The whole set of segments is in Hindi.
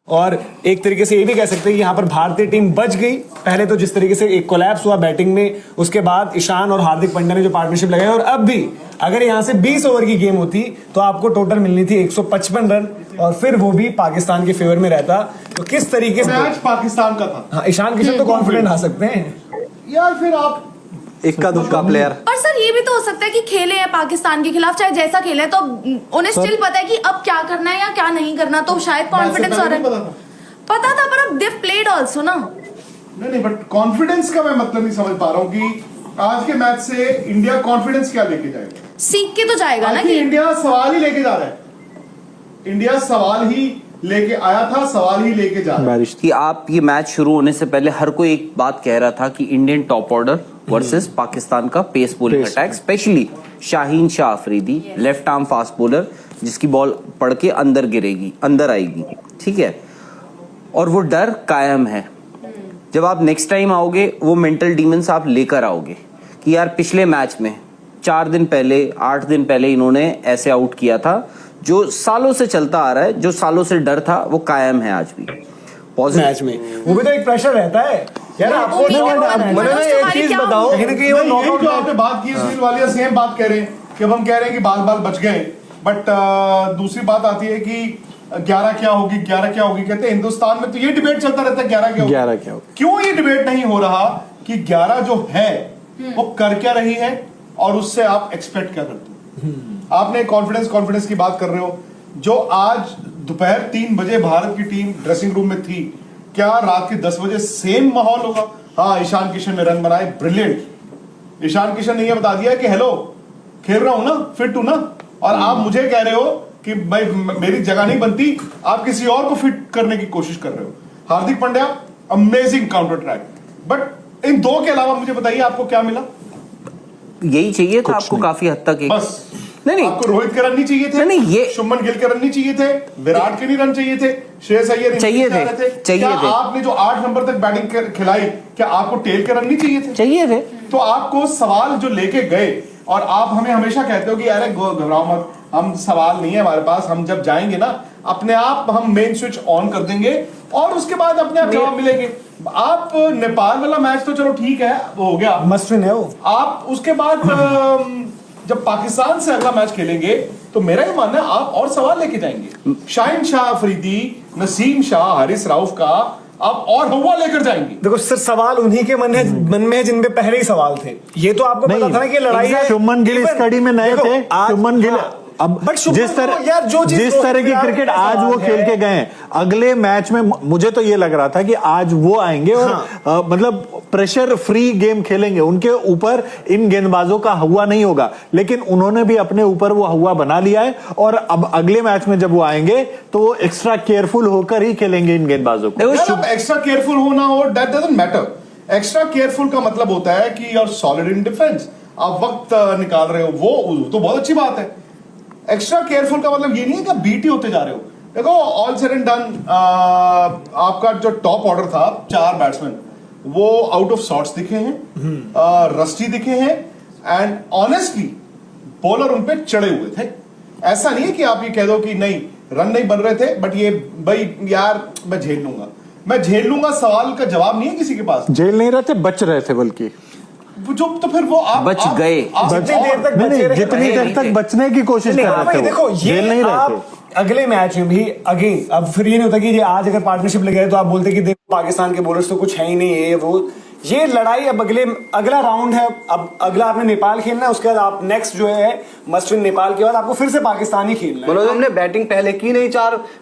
और एक तरीके से ये भी कह सकते हैं कि यहाँ पर भारतीय टीम बच गई। पहले तो जिस तरीके से एक कोलैप्स हुआ बैटिंग में, उसके बाद ईशान और हार्दिक पांड्या ने जो पार्टनरशिप लगाई, और अब भी अगर यहाँ से 20 ओवर की गेम होती तो आपको टोटल मिलनी थी 155 रन, और फिर वो भी पाकिस्तान के फेवर में रहता। तो किस तरीके से मैच पाकिस्तान का था। हाँ, ईशान किशन तो कॉन्फिडेंट आ सकते हैं यार, फिर आप इक्का दुक्का प्लेयर। और सर ये भी तो हो सकता है कि खेले हैं पाकिस्तान के खिलाफ, चाहे जैसा खेले हैं, तो उन्हें स्टिल पता है कि अब क्या करना है या क्या नहीं करना, तो शायद कॉन्फिडेंस और पता था, पर अब दे प्लेड आल्सो ना। नहीं, बट कॉन्फिडेंस का मैं मतलब नहीं समझ पा रहा हूँ कि आज के मैच से इंडिया कॉन्फिडेंस क्या लेके जाएगा। सीख के तो जाएगा ना कि इंडिया सवाल ही लेके जा रहा है। इंडिया सवाल ही लेके आया था, सवाल ही लेके जा रहा है। कि आप ये मैच शुरू होने से पहले हर कोई एक बात कह रहा था कि Indian top order versus Pakistan का pace bowling attack, specially Shaheen Shah Afridi, left arm fast bowler, जिसकी बॉल पड़ के अंदर गिरेगी, अंदर आएगी, ठीक है, और वो डर कायम है। जब आप नेक्स्ट टाइम आओगे वो मेंटल डीमंस आप लेकर आओगे कि यार पिछले मैच में 4 दिन पहले 8 दिन पहले इन्होंने ऐसे आउट किया था, जो सालों से चलता आ रहा है, जो सालों से डर था वो कायम है आज भी मैच में। वो भी तो एक प्रेशर रहता है यार। आपको एक चीज बताओ, आपने बात की सुनील वालिया, सेम बात कह रहे हैं कि अब हम कह रहे हैं कि बाल बच गए, बट दूसरी बात आती है कि 11 क्या होगी, 11 क्या होगी। कहते हैं हिंदुस्तान में तो ये डिबेट चलता रहता है 11 क्या होगी। क्यों ये डिबेट नहीं हो रहा कि 11 जो है वो कर क्या रही है और उससे आप एक्सपेक्ट क्या करते हो। आपने कॉन्फिडेंस की बात कर रहे हो, जो आज दोपहर 3 बजे भारत की टीम ड्रेसिंग रूम में थी, क्या रात के 10 बजे सेम माहौल होगा। हाँ, ईशान किशन ने रन बनाए, ब्रिलियंट। ईशान किशन ने यह बता दिया कि हेलो, खेल रहा हूं ना, फिट हूं ना, और आप मुझे कह रहे हो कि भाई मेरी जगह नहीं बनती, आप किसी और को फिट करने की कोशिश कर रहे हो। Hardik Pandya amazing counter track, but इन दो के अलावा मुझे बताइए आपको क्या मिला। यही चाहिए था आपको काफी हद तक। बस नहीं, आपको रोहित के रन नहीं चाहिए थे, नहीं, ये शुभमन गिल के रन नहीं चाहिए थे, विराट के नहीं रन चाहिए थे, श्रेयस अय्यर चाहिए थे। आपने जो 8 नंबर तक बैटिंग खिलाई, क्या आपको टेल के रन नहीं चाहिए थे। तो आपको सवाल जो लेके गए, और आप हमें हमेशा कहते हो कि अरे घबराओ मत, हम सवाल नहीं है हमारे पास, हम जब जाएंगे ना अपने आप हम मेन स्विच ऑन कर देंगे और उसके बाद अपने आप जवाब मिलेंगे। आप नेपाल वाला मैच तो चलो ठीक है, वो हो गया, मस्ट विन है वो। आप उसके बाद जब पाकिस्तान से अगला मैच खेलेंगे तो मेरा ही मानना है आप और सवाल लेके जाएंगे। शाहीन शाह अफरीदी, नसीम शाह, हारिस राउफ का आप और हवा लेकर जाएंगे। देखो सर, सवाल उन्हीं के मन में है जिन पे पहले ही सवाल थे। ये तो आपको पता था ना कि लड़ाई है। शुभमन गिल इस कड़ी में नए थे। शुभमन गिल अब जिस तरह की क्रिकेट आज वो खेल के गए हैं, अगले मैच में मुझे तो ये लग रहा था कि आज वो आएंगे और मतलब प्रेशर फ्री गेम खेलेंगे, उनके ऊपर इन गेंदबाजों का हवा नहीं होगा, लेकिन उन्होंने भी अपने ऊपर वो हवा बना लिया है। और अब अगले मैच में जब वो आएंगे तो वो एक्स्ट्रा केयरफुल होकर ही खेलेंगे इन गेंदबाजों को। एक्स्ट्रा केयरफुल होना हो, that doesn't matter. Extra careful का मतलब होता है कि you are solid in defence, आप वक्त निकाल रहे हो, वो तो बहुत अच्छी बात है। एक्स्ट्रा केयरफुल का मतलब ये नहीं है कि बीटी होते जा रहे हो। देखो, ऑल सेड एंड डन, आपका जो टॉप ऑर्डर था 4 बैट्समैन, वो आउट ऑफ सॉर्ट्स दिखे हैं, रस्टी दिखे हैं, एंड ऑनेस्टली बॉलर उन पे चढ़े हुए थे। ऐसा नहीं है कि आप ये कह दो कि नहीं रन नहीं बन रहे थे, बट ये भाई यार मैं झेल लूंगा, सवाल का जवाब नहीं है किसी के पास। झेल नहीं रहे थे, बच रहे थे, बल्कि जो तो फिर वो आप बच गए। जितनी देर तक बचने की कोशिश कर रहे थे, देखो झेल नहीं रहे थे। अगले मैच में भी अगेन, अब फिर ये नहीं होता कि आज अगर पार्टनरशिप लगे तो आप बोलते कि देखो पाकिस्तान के बॉलर्स तो कुछ है ही नहीं, ये वो। ये लड़ाई अब अगला राउंड है। अब अगला आपने नेपाल खेलना है, उसके बाद आप नेक्स्ट जो है मस्ट विन नेपाल के बाद आपको फिर से पाकिस्तान ही खेलना है। मनोज, हमने बैटिंग पहले की नहीं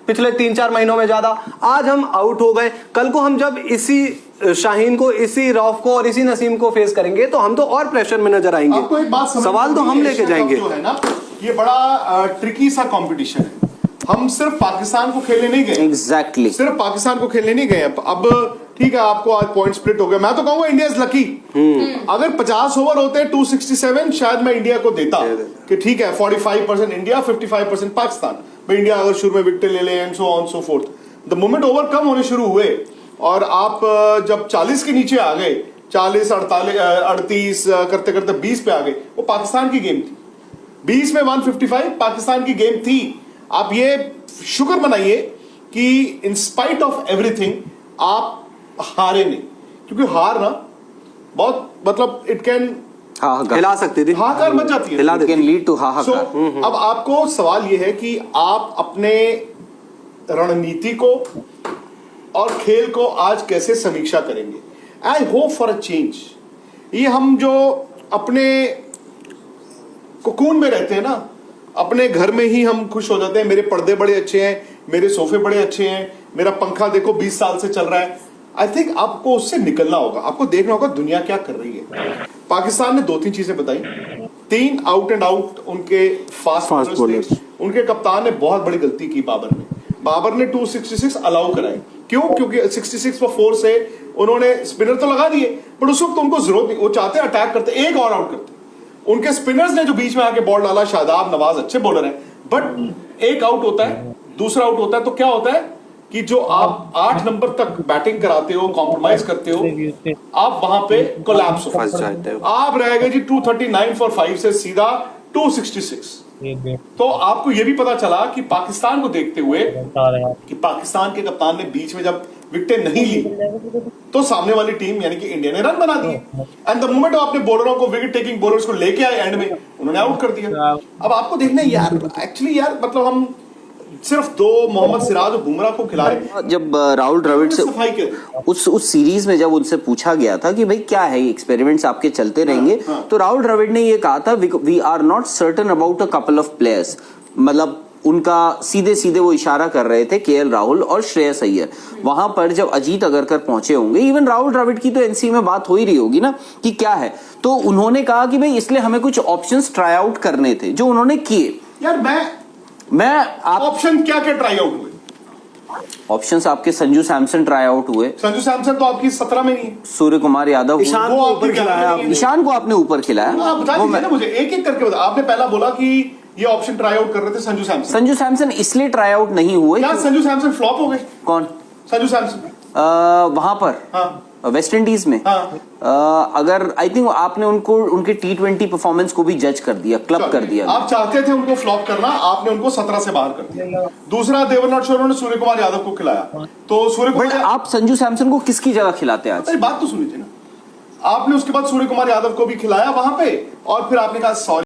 पिछले 3-4 महीनों में ज्यादा, आज हम आउट हो गए। कल को हम जब इसी शाहीन को, इसी रौफ को और इसी नसीम को फेस करेंगे तो हम तो और प्रेशर में नजर आएंगे। आपको एक बात समझ, सवाल तो हम लेके जाएंगे। जो है ना, ये बड़ा ट्रिकी सा कंपटीशन है। हम सिर्फ पाकिस्तान को खेलने नहीं गए। एग्जैक्टली, सिर्फ पाकिस्तान को खेलने नहीं गए। अब ठीक है, आपको आज पॉइंट स्प्लिट हो गया। मैं तो कहूंगा इंडिया इज लकी। अगर 50 ओवर होते 267, शायद मैं इंडिया को देता कि ठीक है 45% इंडिया, 55% पाकिस्तान। भाई इंडिया अगर शुरू में विकेट ले ले and so on so forth. The moment over कम होने शुरू हुए और आप जब 40 के नीचे आ गए, 40, 38 करते करते 20 पे आ गए, वो पाकिस्तान की गेम थी। 20 में 155 पाकिस्तान की गेम थी। आप ये शुक्र मनाइए कि इन स्पाइट ऑफ एवरीथिंग आप हारे नहीं, क्योंकि हार ना बहुत मतलब इट कैन हिला सकती थी, हाहाकार मच जाती है, हिला It can lead to हाहाकार। So, अब आपको सवाल यह है कि आप अपने रणनीति को और खेल को आज कैसे समीक्षा करेंगे। I hope for a change. ये हम जो अपने कोकून में रहते हैं ना, अपने घर में ही हम खुश हो जाते हैं, मेरे पर्दे बड़े अच्छे हैं, मेरे सोफे बड़े अच्छे हैं, मेरा पंखा देखो 20 साल से चल रहा है। आई थिंक आपको उससे निकलना होगा, आपको देखना होगा दुनिया क्या कर रही है। पाकिस्तान ने 2-3 चीजें बताई, 3 आउट एंड आउट उनके फास्ट बॉलर्स थे। उनके कप्तान ने बहुत बड़ी गलती की। बाबर ने 266 अलाउ कराए। क्यों? क्योंकि 66 पर 4 से उन्होंने स्पिनर तो लगा दिए, बट उस वक्त उनको जरूरत नहीं, वो चाहते अटैक करते, एक और आउट करते। उनके स्पिनर्स ने जो बीच में आके बॉल डाला, शादाब नवाज अच्छे बॉलर हैं, बट एक आउट होता है, दूसरा आउट होता है, तो क्या होता है कि जो आप 8 नंबर तक बैटिंग कराते हो, कॉम्प्रोमाइज करते हो, आप वहां पे कोलैप्स फंस जाते हो। आप रह गए जी 239 फॉर 5 से सीधा 266। तो आपको यह भी पता चला कि पाकिस्तान को देखते हुए कि पाकिस्तान के कप्तान ने बीच में जब विकेटें नहीं ली तो सामने वाली टीम यानी कि इंडिया ने रन बना दिए। एंड द मोमेंट आपने बॉलरों को, विकेट टेकिंग बॉलर्स को लेके आए एंड में, उन्होंने आउट कर दिया। अब आपको देखना है यार, एक्चुअली यार मतलब हम सिर्फ 2 मोहम्मद सिराज और बुमराह को खिला रहे। जब राहुल द्रविड़ से सफाई कर उस सीरीज में जब उनसे पूछा गया था कि भाई क्या है एक्सपेरिमेंट्स आपके चलते रहेंगे, तो राहुल द्रविड़ ने ये कहा था we are not certain about a couple of players. मतलब उनका सीधे सीधे वो इशारा कर रहे थे केएल राहुल और श्रेयस अय्यर। वहां पर जब अजीत अगरकर पहुंचे होंगे, इवन राहुल द्रविड़ की तो एनसी में बात हो ही रही होगी ना कि क्या है, तो उन्होंने कहा कि भाई इसलिए हमें कुछ ऑप्शंस ट्राई आउट करने थे, जो उन्होंने किए। यार मैं आप ऑप्शन क्या क्या ट्राई आउट हुए? ऑप्शंस आपके संजू सैमसन ट्राई आउट हुए, संजू सैमसन तो आपकी 17 में नहीं है। सूर्य कुमार यादव, ईशान वो को आपकी ऊपर खिलाया आपने। ईशान को आपने ऊपर खिलाया। आप बता दीजिए ना मुझे, एक एक करके बता। आपने पहला बोला कि ये ऑप्शन ट्राई आउट कर रहे थे संजू सैमसन। संजू सैमसन इसलिए ट्राई आउट नहीं हुए। क्या संजू सैमसन फ्लॉप हो गए? कौन? संजू सैमसन वहां पर हाँ वेस्ट इंडीज में हाँ। अगर आई थिंक आपने उनको उनके T20 परफॉर्मेंस को भी जज कर दिया, क्लब कर दिया। आप चाहते थे उनको फ्लॉप करना, आपने उनको 17 से बाहर कर दिया। दूसरा, देवरनाथ शोरो ने सूर्य कुमार यादव को खिलाया, तो सूर्य बट कुमार आप संजू सैमसन को किसकी जगह खिलाते आज? अरे बात तो सुनी थी ना आपने। उसके बाद सूर्य कुमार यादव को भी खिलाया वहां पे, और फिर आपने कहा सॉरी